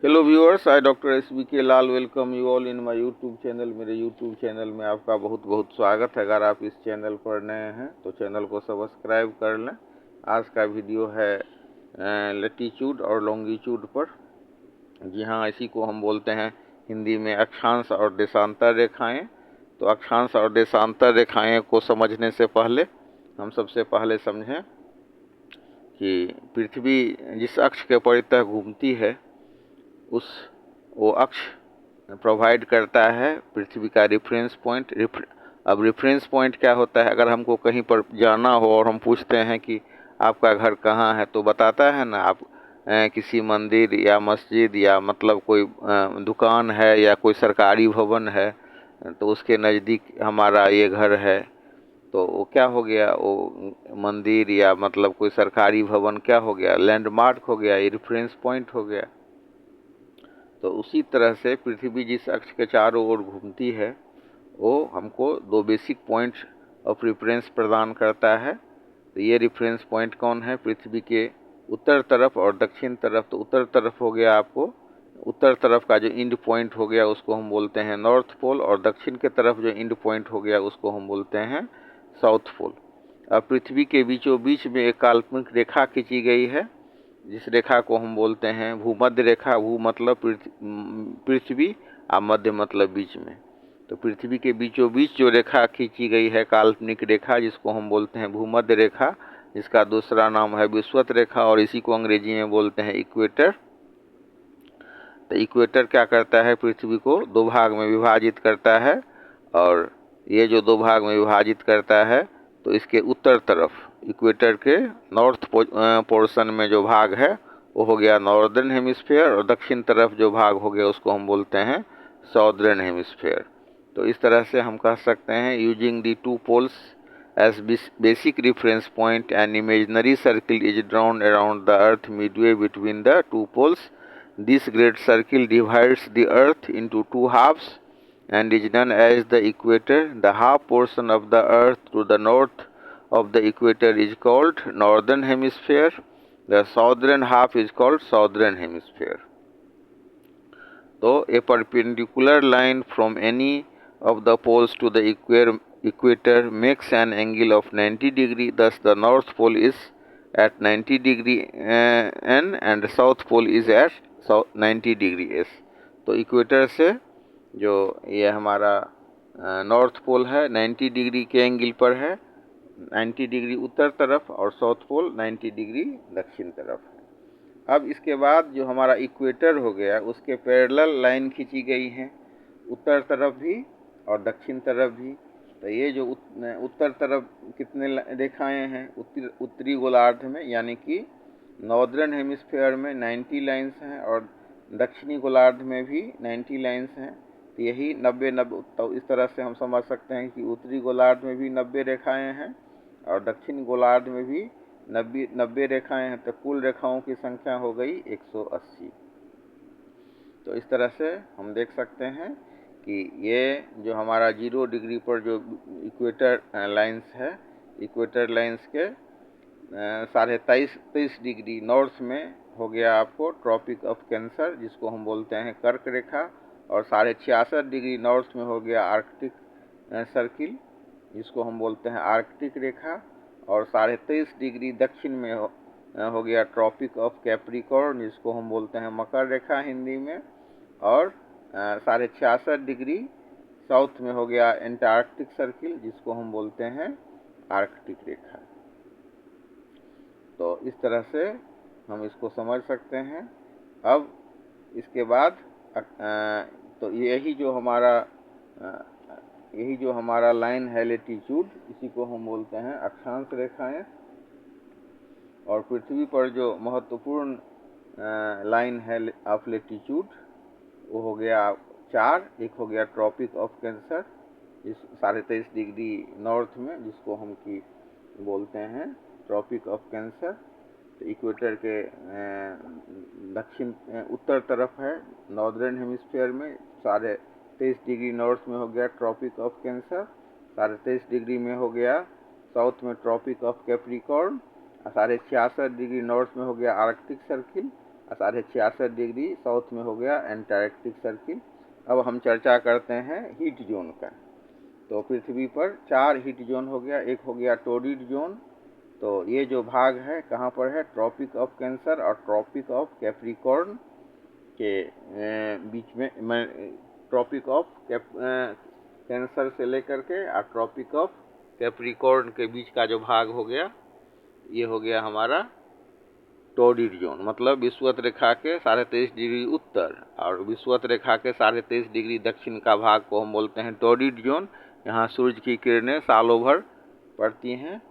Hello viewers, I doctor SBK Lal welcome you all in my YouTube channel. मेरे YouTube channel में आपका बहुत बहुत स्वागत है। अगर आप इस चैनल पर नए हैं तो चैनल को सब्सक्राइब कर लें। आज का वीडियो है लैटीट्यूड और लॉन्गिट्यूड पर। जी हाँ, इसी को हम बोलते हैं हिंदी में अक्षांश और देशांतर रेखाएं। तो अक्षांश और देशांतर रेखाएं को समझने से पहले हम सबसे पहले समझें कि पृथ्वी जिस अक्ष के परितः घूमती है वो अक्ष प्रोवाइड करता है पृथ्वी का रेफरेंस पॉइंट। अब रेफरेंस पॉइंट क्या होता है? अगर हमको कहीं पर जाना हो और हम पूछते हैं कि आपका घर कहाँ है, तो बताता है ना, आप किसी मंदिर या मस्जिद या मतलब कोई दुकान है या कोई सरकारी भवन है तो उसके नज़दीक हमारा ये घर है। तो वो क्या हो गया? वो मंदिर या मतलब कोई सरकारी भवन क्या हो गया? लैंडमार्क हो गया, ये रेफरेंस पॉइंट हो गया। तो उसी तरह से पृथ्वी जिस अक्ष के चारों ओर घूमती है वो हमको दो बेसिक पॉइंट्स ऑफ रेफरेंस प्रदान करता है। तो ये रेफरेंस पॉइंट कौन है? पृथ्वी के उत्तर तरफ और दक्षिण तरफ। तो उत्तर तरफ हो गया आपको, उत्तर तरफ का जो इंड पॉइंट हो गया उसको हम बोलते हैं नॉर्थ पोल, और दक्षिण के तरफ जो इंड पॉइंट हो गया उसको हम बोलते हैं साउथ पोल। अब पृथ्वी के बीचों बीच में एक काल्पनिक रेखा खींची गई है जिस रेखा को हम बोलते हैं भूमध्य रेखा। भू मतलब पृथ्वी, और मध्य मतलब बीच में। तो पृथ्वी के बीचों बीच जो रेखा खींची गई है काल्पनिक रेखा, जिसको हम बोलते हैं भूमध्य रेखा, जिसका दूसरा नाम है विषुवत रेखा, और इसी को अंग्रेजी में बोलते हैं इक्वेटर। तो इक्वेटर क्या करता है? पृथ्वी को दो भाग में विभाजित करता है, और ये जो दो भाग में विभाजित करता है तो इसके उत्तर तरफ इक्वेटर के नॉर्थ पोर्शन में जो भाग है वो हो गया नॉर्दर्न हेमिस्फीयर, और दक्षिण तरफ जो भाग हो गया उसको हम बोलते हैं साउदर्न हेमिस्फीयर। तो इस तरह से हम कह सकते हैं, using the two poles as basic reference point, an imaginary circle is drawn around the earth midway between the two poles. This great circle divides the earth into two halves and is known as the equator. The half portion of the earth to the north of the equator is called northern hemisphere. The southern half is called southern hemisphere. So a perpendicular line from any of the poles to the equator makes an angle of 90 degree. Thus the north pole is at 90 degree N and south pole is at 90 degree S. तो equator से जो ये हमारा north pole है 90 degree के angle पर है, 90 degree उत्तर तरफ, और साउथ पोल 90 डिग्री दक्षिण तरफ है। अब इसके बाद जो हमारा इक्वेटर हो गया उसके पैरेलल लाइन खींची गई है, उत्तर तरफ भी और दक्षिण तरफ भी। तो ये जो उत्तर तरफ कितने रेखाएं हैं? उत्तरी गोलार्ध में यानी कि नॉर्दर्न हेमिस्फीयर में 90 लाइन्स हैं, और दक्षिणी गोलार्ध में भी 90 लाइन्स हैं। तो यही 90। तो इस तरह से हम समझ सकते हैं कि उत्तरी गोलार्ध में भी 90 रेखाएं हैं और दक्षिणी गोलार्ध में भी 90 रेखाएं हैं। तो कुल रेखाओं की संख्या हो गई 180। तो इस तरह से हम देख सकते हैं कि ये जो हमारा 0 डिग्री पर जो इक्वेटर लाइन्स है, इक्वेटर लाइन्स के 23.5 डिग्री नॉर्थ में हो गया आपको ट्रॉपिक ऑफ कैंसर, जिसको हम बोलते हैं कर्क रेखा, और 66.5 डिग्री नॉर्थ में हो गया आर्कटिक सर्किल, जिसको हम बोलते हैं आर्कटिक रेखा, और 23.5 डिग्री दक्षिण में हो गया ट्रॉपिक ऑफ कैप्रिकॉर्न, जिसको हम बोलते हैं मकर रेखा हिंदी में, और 66.5 डिग्री साउथ में हो गया एंटार्कटिक सर्किल, जिसको हम बोलते हैं आर्कटिक रेखा। तो इस तरह से हम इसको समझ सकते हैं। अब इसके बाद तो यही जो हमारा लाइन है लैटीट्यूड, इसी को हम बोलते हैं अक्षांश रेखाएं। और पृथ्वी पर जो महत्वपूर्ण लाइन है ऑफ लैटीट्यूड वो हो गया 4। एक हो गया ट्रॉपिक ऑफ कैंसर, जिस 23.5 डिग्री नॉर्थ में, जिसको हम की बोलते हैं ट्रॉपिक ऑफ कैंसर। तो इक्वेटर के दक्षिण उत्तर तरफ है नॉर्दर्न हेमिस्फीयर में, 23.5 डिग्री नॉर्थ में हो गया ट्रॉपिक ऑफ कैंसर, 23.5 डिग्री में हो गया साउथ में tropic of Capricorn, 66.5 degree north में हो गया आर्कटिक सर्किल, 66.5 साउथ में हो गया एंटार्क्टिक सर्किल। अब हम चर्चा करते हैं हीट जोन का। तो पृथ्वी पर 4 हीट जोन हो गया। एक हो गया टोरिड जोन, तो ये जो भाग है कहाँ पर है, ट्रॉपिक ऑफ कैंसर और ट्रॉपिक ऑफ कैप्रिकॉर्न के बीच में ट्रॉपिक ऑफ कैंसर से लेकर के और ट्रॉपिक ऑफ कैप्रिकॉर्न के बीच का जो भाग हो गया, ये हो गया हमारा टोरिड जोन। मतलब विषुवत रेखा के 23.5 डिग्री उत्तर और विषुवत रेखा के 23.5 डिग्री दक्षिण का भाग को हम बोलते हैं टोरिड जोन। यहाँ सूरज की किरणें सालों भर पड़ती हैं,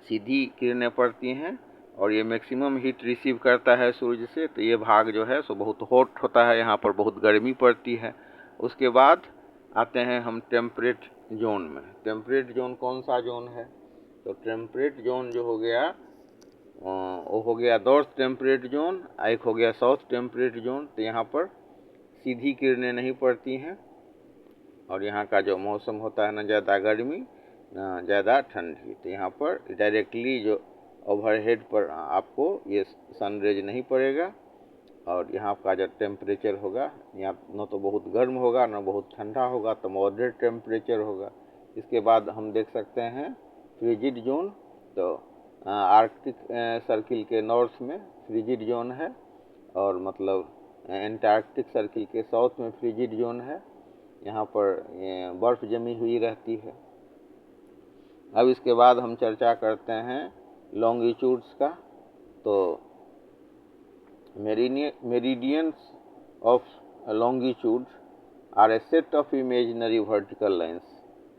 सीधी किरणें पड़ती हैं और ये मैक्सिमम हीट रिसीव करता है सूरज से। तो ये भाग जो है सो बहुत हॉट होता है, यहाँ पर बहुत गर्मी पड़ती है। उसके बाद आते हैं हम टेम्परेट जोन में। टेम्परेट जोन कौन सा जोन है, तो टेम्परेट जोन जो हो गया वो हो गया नॉर्थ टेम्परेट जोन, एक हो गया साउथ टेम्परेट जोन। तो यहाँ पर सीधी किरणें नहीं पड़ती हैं और यहाँ का जो मौसम होता है, ना ज़्यादा गर्मी ना ज़्यादा ठंडी। तो यहाँ पर डायरेक्टली जो ओवरहेड पर आपको ये सन रेज नहीं पड़ेगा और यहाँ का जो टेम्परेचर होगा, यहाँ न तो बहुत गर्म होगा ना बहुत ठंडा होगा, तो मॉडरेट टेम्परेचर होगा। इसके बाद हम देख सकते हैं फ्रिजिड जोन। तो आर्कटिक सर्किल के नॉर्थ में फ्रिजिड जोन है और मतलब एंटार्क्टिक सर्किल के साउथ में फ्रिजिड जोन है। यहाँ पर बर्फ़ जमी हुई रहती है। अब इसके बाद हम चर्चा करते हैं लॉन्गिट्यूड्स का। तो meridians of longitude are a set of imaginary vertical lines.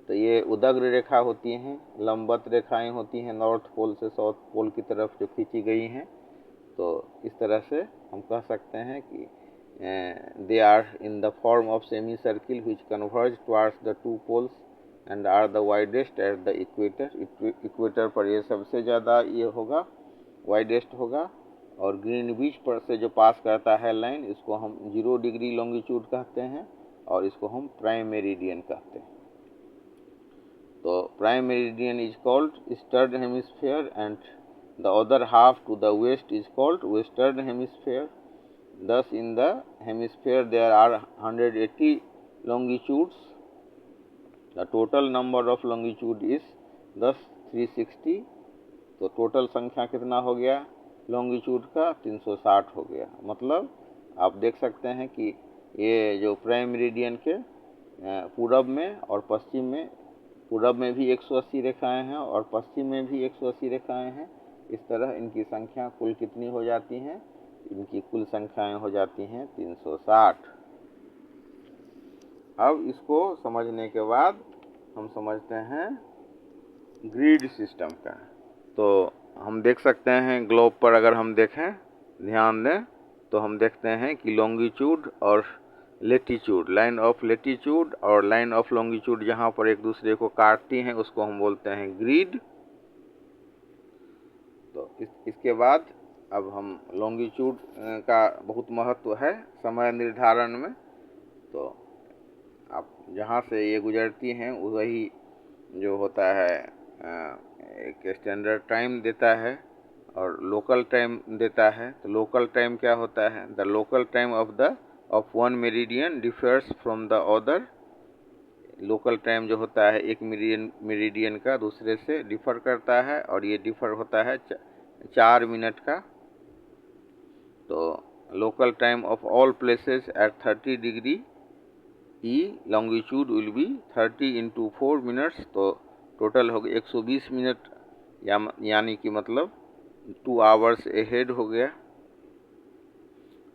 तो ये उदग्र रेखा होती हैं, लंबवत रेखाएं होती हैं नॉर्थ पोल से साउथ पोल की तरफ जो खींची गई हैं। तो इस तरह से हम कह सकते हैं कि they are in the form of semi circle which converge towards the two poles and are the widest at the equator. Equator पर ये सबसे ज़्यादा ये होगा, वाइडेस्ट होगा। और ग्रीनविच पर से जो पास करता है लाइन, इसको हम 0 डिग्री लॉन्गिट्यूड कहते हैं और इसको हम प्राइम मेरिडियन कहते हैं। तो prime meridian is called eastern hemisphere and the other half to the west is called western hemisphere. Thus in the hemisphere there are 180 longitudes. The total number of longitude is thus 360. तो total संख्या कितना हो गया longitude का, 360 हो गया। मतलब आप देख सकते हैं कि ये जो प्राइम मेरिडियन के पूरब में और पश्चिम में, पूरब में भी 180 रेखाएं हैं और पश्चिम में भी 180 रेखाएं हैं। इस तरह इनकी संख्या कुल कितनी हो जाती हैं, इनकी कुल संख्याएं हो जाती हैं 360। अब इसको समझने के बाद हम समझते हैं ग्रिड सिस्टम का। तो हम देख सकते हैं ग्लोब पर, अगर हम देखें ध्यान दें तो हम देखते हैं कि लॉन्गिट्यूड और लेटीट्यूड, लाइन ऑफ लेटीट्यूड और लाइन ऑफ लॉन्गिट्यूड जहाँ पर एक दूसरे को काटती हैं उसको हम बोलते हैं ग्रिड। तो इसके बाद अब हम लॉन्गिट्यूड का बहुत महत्व है समय निर्धारण में। तो आप जहाँ से ये गुजरती हैं वही जो होता है एक स्टैंडर्ड टाइम देता है और लोकल टाइम देता है। तो लोकल टाइम क्या होता है, the local time of one meridian differs from the other. Local time जो होता है एक मेरिडियन का दूसरे से डिफर करता है और ये डिफर होता है 4 मिनट का। तो local time of all places at 30 degree E longitude will be 30 × 4 minutes. तो टोटल हो गया 120 मिनट, यानी कि मतलब 2 आवर्स अहेड हो गया।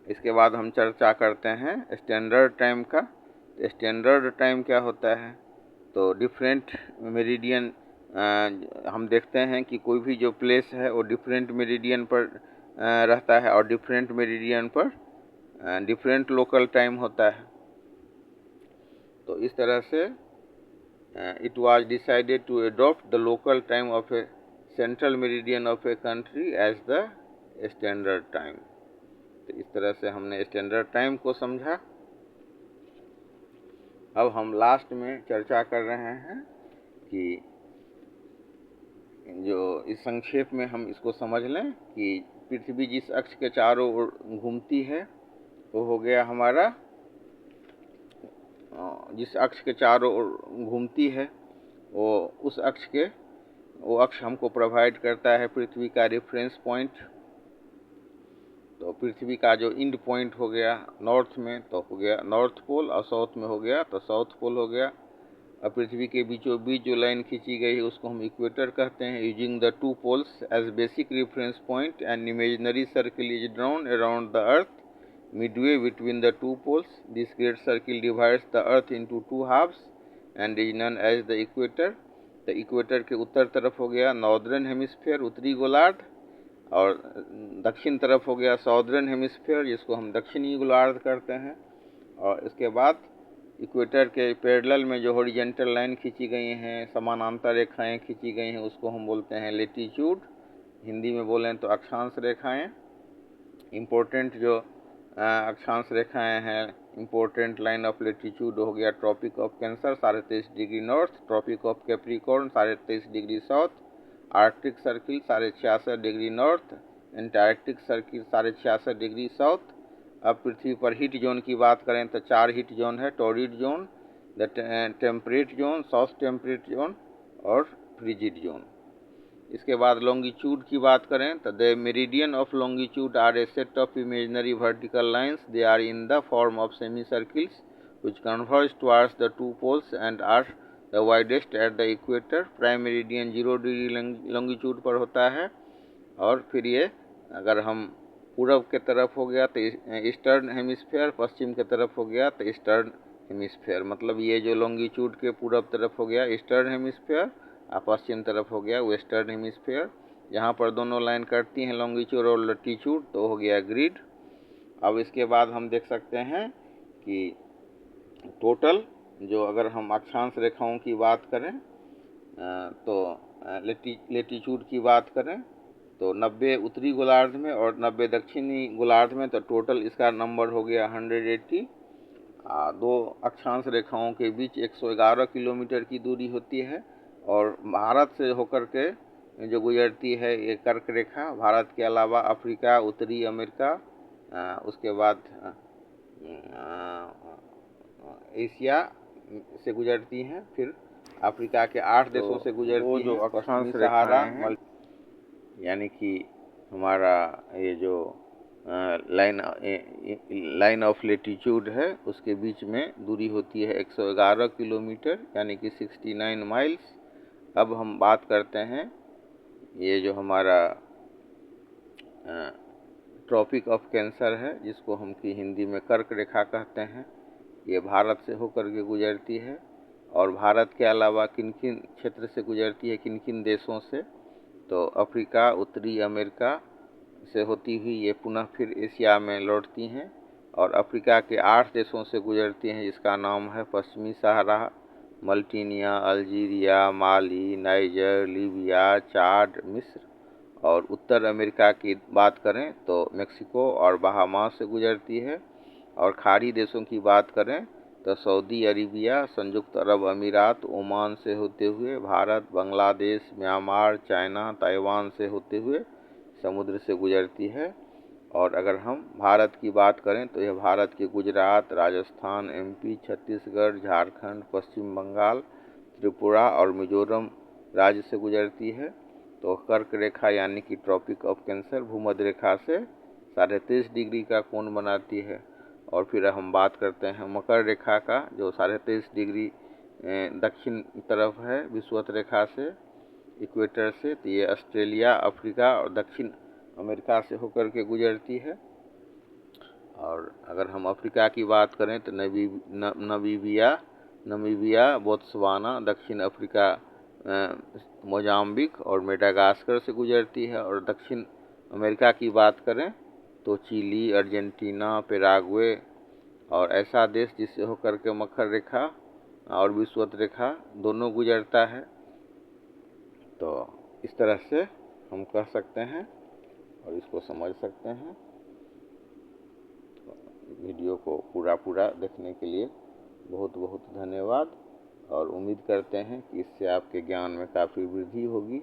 इसके बाद हम चर्चा करते हैं स्टैंडर्ड टाइम का। स्टैंडर्ड टाइम क्या होता है, तो डिफरेंट मेरिडियन हम देखते हैं कि कोई भी जो प्लेस है वो डिफरेंट मेरिडियन पर रहता है और डिफरेंट मेरिडियन पर डिफरेंट लोकल टाइम होता है। तो इस तरह से it was decided to adopt the local time of a central meridian of a country as the standard time. तो इस तरह से हमने स्टैंडर्ड टाइम को समझा। अब हम लास्ट में चर्चा कर रहे हैं कि जो इस संक्षेप में हम इसको समझ लें कि पृथ्वी जिस अक्ष के चारों ओर घूमती है वो हो गया हमारा, जिस अक्ष के चारों ओर घूमती है वो अक्ष हमको प्रोवाइड करता है पृथ्वी का रेफरेंस पॉइंट। तो पृथ्वी का जो इंड पॉइंट हो गया नॉर्थ में तो हो गया नॉर्थ पोल, और साउथ में हो गया तो साउथ पोल हो गया। अब पृथ्वी के बीचों बीच जो लाइन खींची गई है उसको हम इक्वेटर कहते हैं। Using the two poles as basic reference point and imaginary circle is drawn around the earth midway between the two poles. This great circle divides the earth into two halves and is known as the equator. तो equator के उत्तर तरफ हो गया northern hemisphere, उत्तरी गोलार्ध, और दक्षिण तरफ हो गया साउदर्न हेमिस्फीयर, जिसको हम दक्षिणी गोलार्ध करते हैं। और इसके बाद इक्वेटर के पैरेलल में जो हॉरिजॉन्टल लाइन खींची गई हैं, समानांतर रेखाएं खींची गई हैं, उसको हम बोलते हैं लेटीट्यूड। हिंदी में बोलें तो अक्षांश रेखाएं। इम्पोर्टेंट जो अक्षांश रेखाएं हैं, इम्पोर्टेंट लाइन ऑफ लेटीट्यूड हो गया tropic of Cancer 23.5 degree north, tropic of Capricorn 23.5 degree south, Arctic circle 66.5 degree north, Antarctic circle 66.5 degree south. अब पृथ्वी पर हीट जोन की बात करें तो 4 हीट जोन है, torrid zone, the temperate zone, south temperate zone और फ्रिजिड जोन। इसके बाद लॉन्गिट्यूड की बात करें तो the meridian of longitude are a set of imaginary vertical lines, they are in the form of semi circles which converge towards the two poles and are the widest at the equator। Prime meridian 0 degree longitude पर होता है। और फिर ये अगर हम पूरब के तरफ हो गया तो ईस्टर्न हेमिस्फीयर, पश्चिम के तरफ हो गया तो ईस्टर्न हेमिस्फीयर। मतलब ये जो लॉन्गिट्यूड के पूरब तरफ हो गया ईस्टर्न हेमिस्फीयर और पश्चिम तरफ हो गया वेस्टर्न हेमिस्फीयर। यहाँ पर दोनों लाइन करती हैं लॉन्गिट्यूड और लैटीट्यूड, तो हो गया ग्रिड। अब इसके बाद हम देख सकते हैं कि टोटल जो अगर हम अक्षांश रेखाओं की बात करें तो लैटीट्यूड की बात करें तो 90 उत्तरी गोलार्ध में और 90 दक्षिणी गोलार्ध में, तो टोटल इसका नंबर हो गया 180। दो अक्षांश रेखाओं के बीच 111 किलोमीटर की दूरी होती है। और भारत से होकर के जो गुजरती है ये कर्क रेखा, भारत के अलावा अफ्रीका, उत्तरी अमेरिका, उसके बाद एशिया से गुजरती हैं, फिर अफ्रीका के 8 देशों से गुजरती जो हैं। अक्षांश सहारा रेखाएं हैं, यानी कि हमारा ये जो लाइन ऑफ लेटीट्यूड है उसके बीच में दूरी होती है 111 किलोमीटर यानी कि 69 माइल्स। अब हम बात करते हैं ये जो हमारा ट्रॉपिक ऑफ कैंसर है, जिसको हम की हिंदी में कर्क रेखा कहते हैं, ये भारत से होकर के गुजरती है। और भारत के अलावा किन किन क्षेत्र से गुजरती है, किन किन देशों से, तो अफ्रीका, उत्तरी अमेरिका से होती हुई ये पुनः फिर एशिया में लौटती हैं और अफ्रीका के 8 देशों से गुजरती हैं, जिसका नाम है पश्चिमी सहारा, मल्टीनिया, अल्जीरिया, माली, नाइजर, लीबिया, चाड, मिस्र। और उत्तर अमेरिका की बात करें तो मेक्सिको और बहामास से गुजरती है। और खाड़ी देशों की बात करें तो सऊदी अरेबिया, संयुक्त अरब अमीरात, ओमान से होते हुए Bharat, Bangladesh, Myanmar, China, Taiwan से होते हुए समुद्र से गुजरती है। और अगर हम भारत की बात करें तो यह भारत के गुजरात, राजस्थान, एमपी, छत्तीसगढ़, झारखंड, पश्चिम बंगाल, त्रिपुरा और मिजोरम राज्य से गुजरती है। तो कर्क रेखा यानी कि ट्रॉपिक ऑफ कैंसर भूमध्य रेखा से 23.5 डिग्री का कोण बनाती है। और फिर हम बात करते हैं मकर रेखा का, जो 23.5 डिग्री दक्षिण तरफ है विषुवत रेखा से, इक्वेटर से। तो ये ऑस्ट्रेलिया, अफ्रीका और दक्षिण अमेरिका से होकर के गुजरती है। और अगर हम अफ्रीका की बात करें तो नमीबिया, बोत्सवाना, दक्षिण अफ्रीका, मोजाम्बिक और मेडागास्कर से गुजरती है। और दक्षिण अमेरिका की बात करें तो चिली, अर्जेंटीना, पैराग्वे और ऐसा देश जिससे होकर के मकर रेखा और विषुवत रेखा दोनों गुजरता है। तो इस तरह से हम कह सकते हैं और इसको समझ सकते हैं। तो वीडियो को पूरा देखने के लिए बहुत बहुत धन्यवाद और उम्मीद करते हैं कि इससे आपके ज्ञान में काफ़ी वृद्धि होगी।